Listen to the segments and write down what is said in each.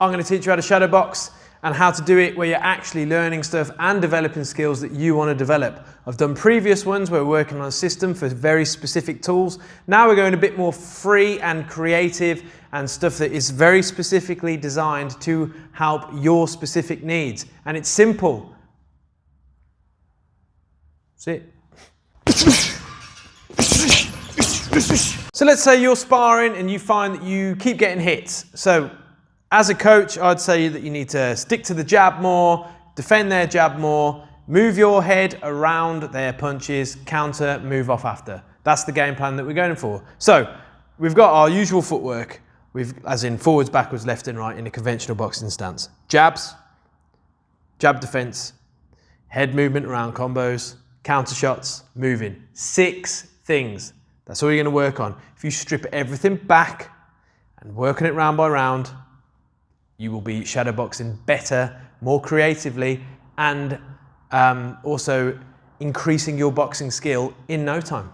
I'm going to teach you how to shadow box and how to do it where you're actually learning stuff and developing skills that you want to develop. I've done previous ones where we're working on a system for very specific tools. Now we're going a bit more free and creative and stuff that is very specifically designed to help your specific needs. And it's simple. That's it. So let's say you're sparring and you find that you keep getting hits. So as a coach, I'd say that you need to stick to the jab more, defend their jab more, move your head around their punches, counter, move off after. That's the game plan that we're going for. So we've got our usual footwork, as in forwards, backwards, left and right in a conventional boxing stance. Jabs, jab defense, head movement around combos, counter shots, moving. 6 things. That's all you're going to work on. If you strip everything back and work on it round by round, you will be shadowboxing better, more creatively, and also increasing your boxing skill in no time.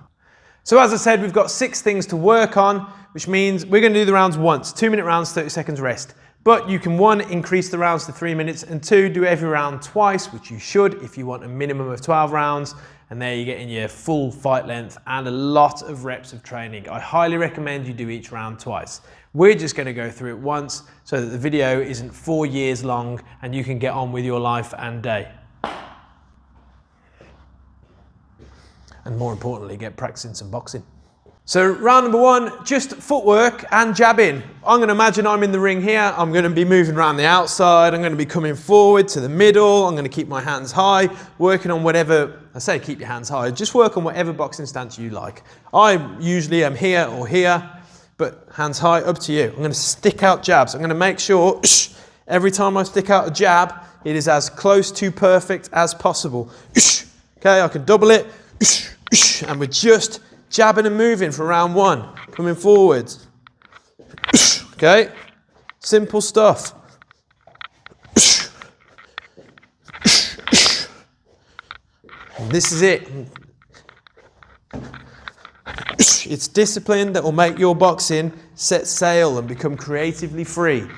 So as I said, we've got 6 things to work on, which means we're going to do the rounds once, 2-minute rounds, 30 seconds rest. But you can 1, increase the rounds to 3 minutes, and 2, do every round twice, which you should if you want a minimum of 12 rounds. And there you get in your full fight length and a lot of reps of training. I highly recommend you do each round twice. We're just going to go through it once so that the video isn't 4 years long and you can get on with your life and day. And more importantly, get practicing some boxing. So round number 1, just footwork and jabbing. I'm going to imagine I'm in the ring here. I'm going to be moving around the outside. I'm going to be coming forward to the middle. I'm going to keep my hands high, working on whatever, I say keep your hands high, just work on whatever boxing stance you like. I usually am here or here, but hands high, up to you. I'm going to stick out jabs. I'm going to make sure every time I stick out a jab, it is as close to perfect as possible. Okay, I can double it, and we're just jabbing and moving for round 1, coming forwards. Okay, simple stuff. And this is it. It's discipline that will make your boxing set sail and become creatively free.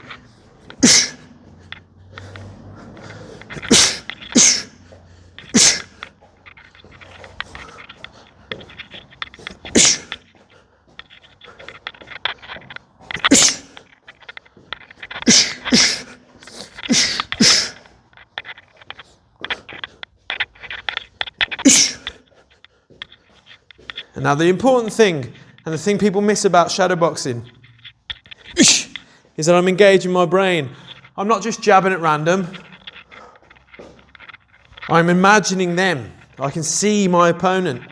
And now the important thing, and the thing people miss about shadowboxing, is that I'm engaging my brain. I'm not just jabbing at random. I'm imagining them. I can see my opponent.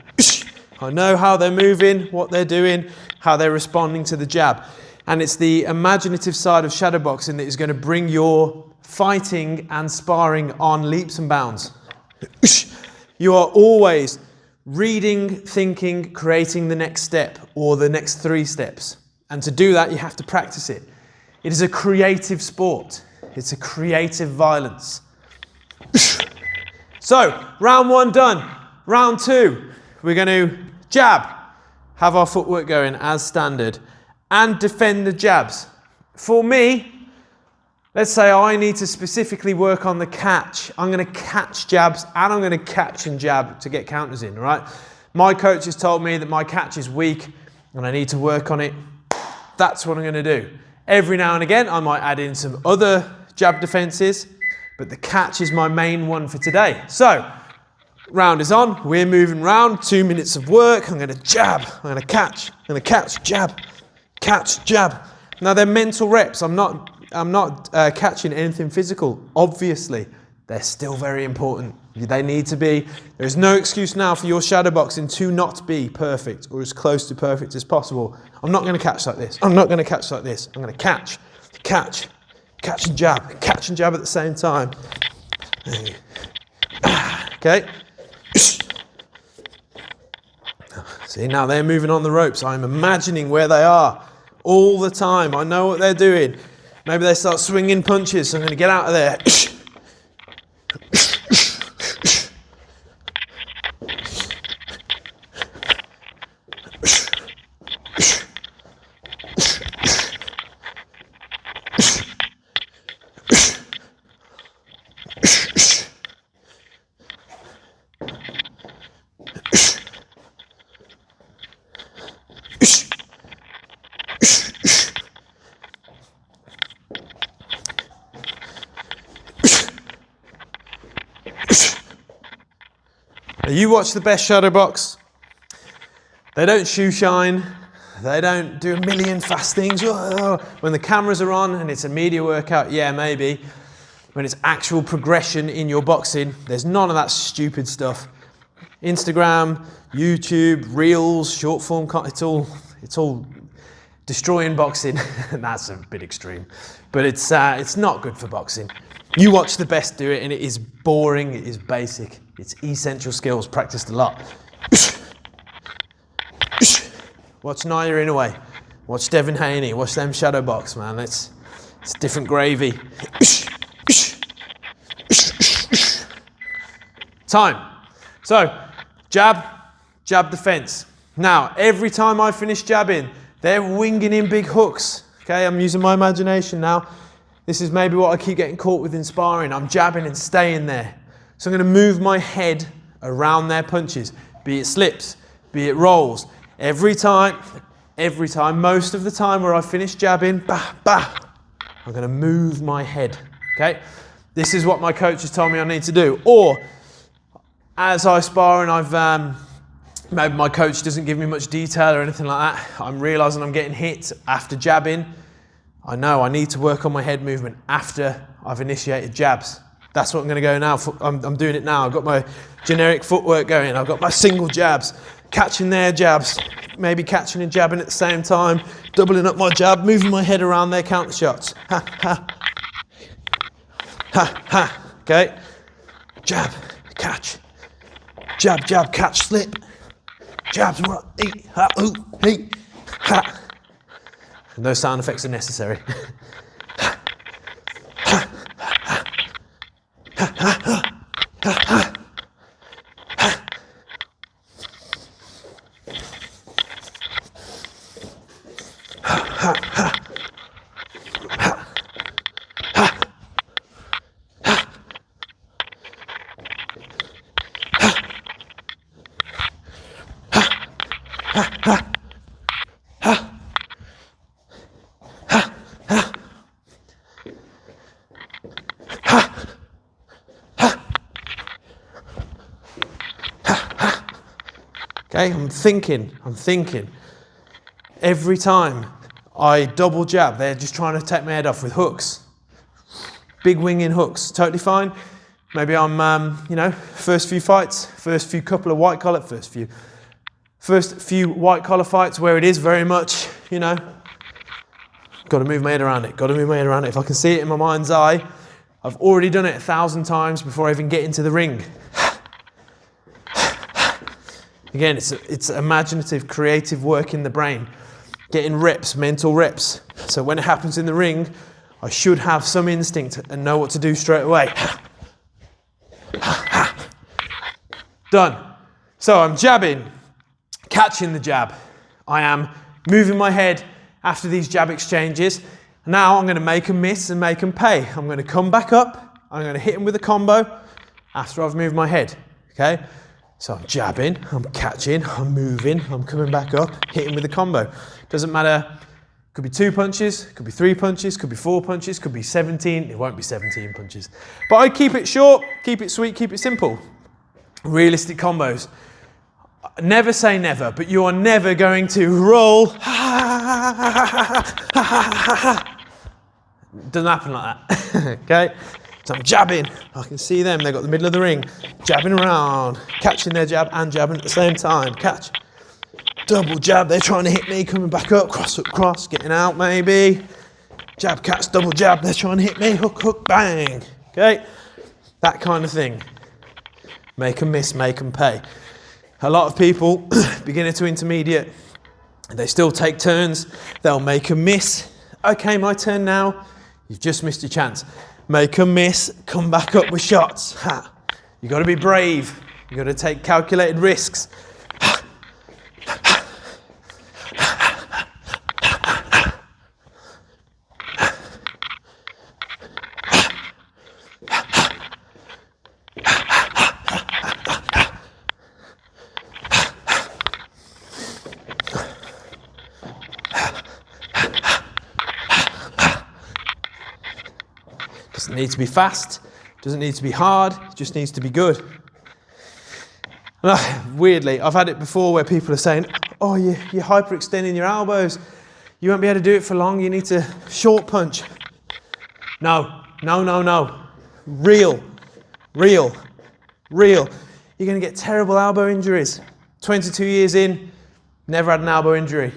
I know how they're moving, what they're doing, how they're responding to the jab. And it's the imaginative side of shadowboxing that is going to bring your fighting and sparring on leaps and bounds. You are always reading, thinking, creating the next step or the next 3 steps. And to do that, you have to practice it. It is a creative sport. It's a creative violence. So, round 1 done. Round 2, we're going to jab, have our footwork going as standard, and defend the jabs. For me, let's say I need to specifically work on the catch. I'm going to catch jabs and I'm going to catch and jab to get counters in, all right? My coach has told me that my catch is weak and I need to work on it. That's what I'm going to do. Every now and again, I might add in some other jab defenses, but the catch is my main one for today. So, round is on. We're moving round. 2 minutes of work. I'm going to jab. I'm going to catch. I'm going to catch, jab, catch, jab. Now, they're mental reps. I'm not catching anything physical, obviously. They're still very important. They need to be. There's no excuse now for your shadowboxing to not be perfect or as close to perfect as possible. I'm not going to catch like this. I'm not going to catch like this. I'm going to catch and jab at the same time. Okay. See, now they're moving on the ropes. I'm imagining where they are all the time. I know what they're doing. Maybe they start swinging punches, so I'm going to get out of there. Now you watch the best shadow box. They don't shoe shine. They don't do a million fast things. When the cameras are on and it's a media workout, yeah, maybe. When it's actual progression in your boxing, there's none of that stupid stuff. Instagram, YouTube, Reels, short form, it's all destroying boxing. That's a bit extreme, but it's not good for boxing. You watch the best do it, and it is boring. It is basic. It's essential skills practiced a lot. Watch Naya Inouye, watch Devin Haney, watch them shadow box, man. It's different gravy. Time. So, jab defense. Now, every time I finish jabbing, they're winging in big hooks. Okay, I'm using my imagination now. This is maybe what I keep getting caught with in sparring. I'm jabbing and staying there. So I'm going to move my head around their punches, be it slips, be it rolls. Every time, most of the time where I finish jabbing, bah, bah, I'm going to move my head, okay? This is what my coach has told me I need to do. Or, as I spar and maybe my coach doesn't give me much detail or anything like that, I'm realising I'm getting hit after jabbing. I know I need to work on my head movement after I've initiated jabs. That's what I'm going to go now. I'm doing it now. I've got my generic footwork going. I've got my single jabs. Catching their jabs, maybe catching and jabbing at the same time, doubling up my jab, moving my head around their counter shots. Ha, ha. Ha, ha. Okay? Jab, catch. Jab, jab, catch, slip. Jabs, right, hey, ha, ooh, hey, ha. And those sound effects are necessary. Ha, ha, ha, ha, ha, ha, ha. Okay, I'm thinking. Every time I double jab, they're just trying to take my head off with hooks. Big winging hooks, totally fine. Maybe I'm, first few fights, first few white collar fights where it is very much, got to move my head around it, If I can see it in my mind's eye, I've already done it 1,000 times before I even get into the ring. Again, it's imaginative, creative work in the brain. Getting reps, mental reps. So when it happens in the ring, I should have some instinct and know what to do straight away. Done. So I'm jabbing, catching the jab. I am moving my head after these jab exchanges. Now I'm going to make them miss and make them pay. I'm going to come back up. I'm going to hit them with a combo after I've moved my head. Okay? So I'm jabbing, I'm catching, I'm moving, I'm coming back up, hitting with a combo. Doesn't matter, could be 2 punches, could be 3 punches, could be 4 punches, could be 17, it won't be 17 punches. But I keep it short, keep it sweet, keep it simple. Realistic combos. Never say never, but you are never going to roll. It doesn't happen like that, okay? So I'm jabbing, I can see them, they've got the middle of the ring, jabbing around, catching their jab and jabbing at the same time, catch, double jab, they're trying to hit me, coming back up, cross, up, cross, getting out maybe, jab, catch, double jab, they're trying to hit me, hook, hook, bang, okay? That kind of thing. Make them miss, make them pay. A lot of people, beginner to intermediate, they still take turns, they'll make them miss. Okay, my turn now, you've just missed your chance. Make them miss, come back up with shots. Ha. You got to be brave. You got to take calculated risks. Ha. Doesn't need to be fast, doesn't need to be hard, it just needs to be good. Weirdly, I've had it before where people are saying, oh, you're hyperextending your elbows. You won't be able to do it for long. You need to short punch. No, no, no, no. Real, real, real. You're going to get terrible elbow injuries. 22 years in, never had an elbow injury.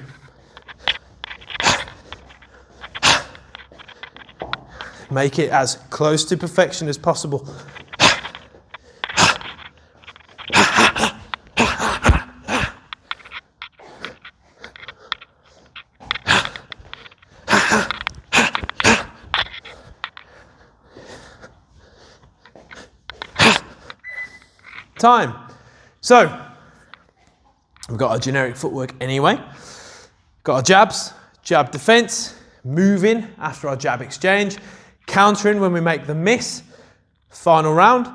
Make it as close to perfection as possible. Time. So, we've got our generic footwork anyway. Got our jabs, jab defense, moving after our jab exchange, countering when we make the miss. Final round,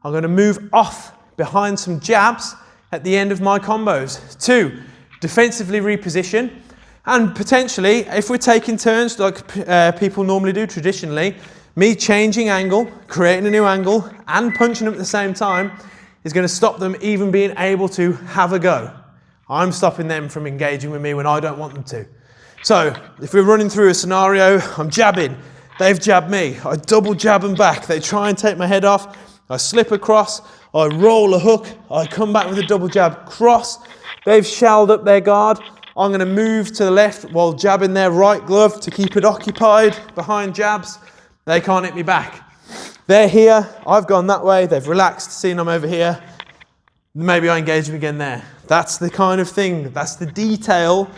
I'm going to move off behind some jabs at the end of my combos to defensively reposition, and potentially, if we're taking turns like people normally do traditionally, me changing angle, creating a new angle, and punching them at the same time is going to stop them even being able to have a go. I'm stopping them from engaging with me when I don't want them to. So, if we're running through a scenario, I'm jabbing, they've jabbed me, I double jab them back, they try and take my head off, I slip across, I roll a hook, I come back with a double jab cross, they've shelled up their guard, I'm going to move to the left while jabbing their right glove to keep it occupied behind jabs, they can't hit me back. They're here, I've gone that way, they've relaxed, seen I'm over here, maybe I engage them again there. That's the kind of thing, that's the detail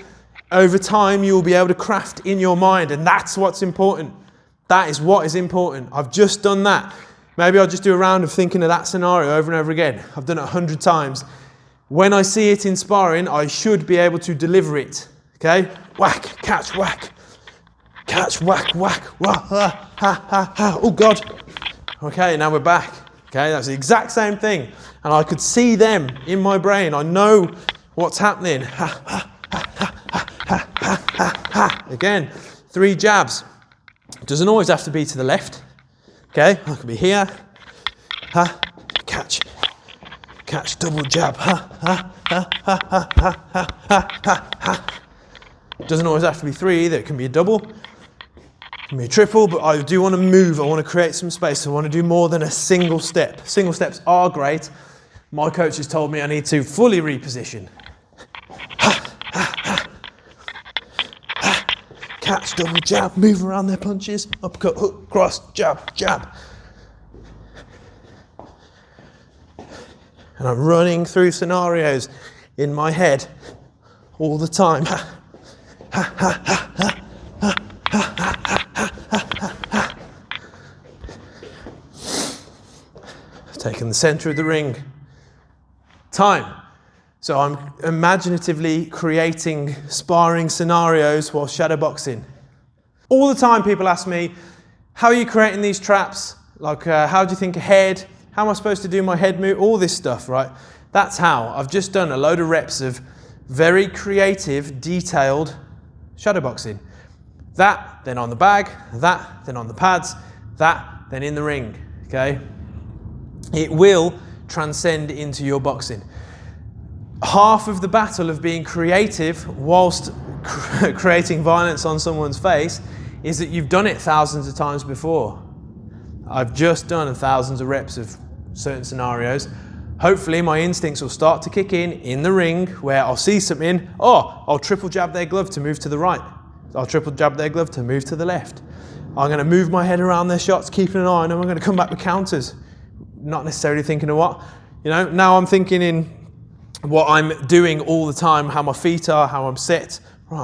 over time you'll be able to craft in your mind, and that's what's important. That is what is important. I've just done that. Maybe I'll just do a round of thinking of that scenario over and over again. I've done it 100 times. When I see it in sparring, I should be able to deliver it. Okay? Whack, catch, whack. Catch, whack, whack. Wah, ha, ha, ha, ha. Oh God. Okay, now we're back. Okay, that's the exact same thing. And I could see them in my brain. I know what's happening. Ha, ha, ha, ha, ha, ha, ha, ha, ha. Again, 3 jabs. Doesn't always have to be to the left. Okay, I could be here. Ha, catch. Catch, double jab. Ha, ha, ha, ha, ha, ha, ha, ha, ha. Doesn't always have to be 3 either. It can be a double. It can be a triple, but I do want to move. I want to create some space. I want to do more than a single step. Single steps are great. My coach has told me I need to fully reposition. Ha, ha, ha. Ha. Catch, double jab, move around their punches. Uppercut, hook, cross, jab, jab. And I'm running through scenarios in my head all the time. Ha, ha, ha, ha, ha. Taking the center of the ring. Time. So I'm imaginatively creating sparring scenarios while shadowboxing. All the time people ask me, how are you creating these traps? Like, how do you think ahead? How am I supposed to do my head move? All this stuff, right? That's how. I've just done a load of reps of very creative, detailed shadowboxing. That, then on the bag, that, then on the pads, that, then in the ring, okay? It will transcend into your boxing. Half of the battle of being creative whilst creating violence on someone's face is that you've done it thousands of times before. I've just done thousands of reps of certain scenarios. Hopefully my instincts will start to kick in the ring where I'll see something, oh, I'll triple jab their glove to move to the right. I'll triple jab their glove to move to the left. I'm going to move my head around their shots, keeping an eye on them. I'm going to come back with counters. Not necessarily thinking of what, you know, now I'm thinking in what I'm doing all the time, how my feet are, how I'm set. Right,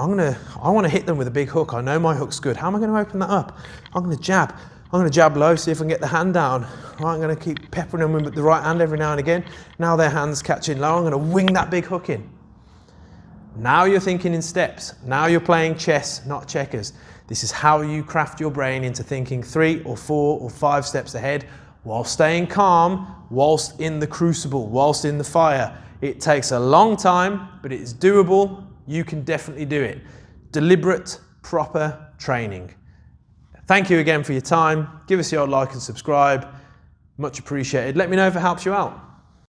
I want to hit them with a big hook. I know my hook's good. How am I going to open that up? I'm going to jab. I'm going to jab low, see if I can get the hand down. Right, I'm going to keep peppering them with the right hand every now and again. Now their hand's catching low. I'm going to wing that big hook in. Now you're thinking in steps. Now you're playing chess, not checkers. This is how you craft your brain into thinking 3 or 4 or 5 steps ahead while staying calm, whilst in the crucible, whilst in the fire. It takes a long time, but it is doable. You can definitely do it. Deliberate, proper training. Thank you again for your time. Give us your like and subscribe. Much appreciated. Let me know if it helps you out.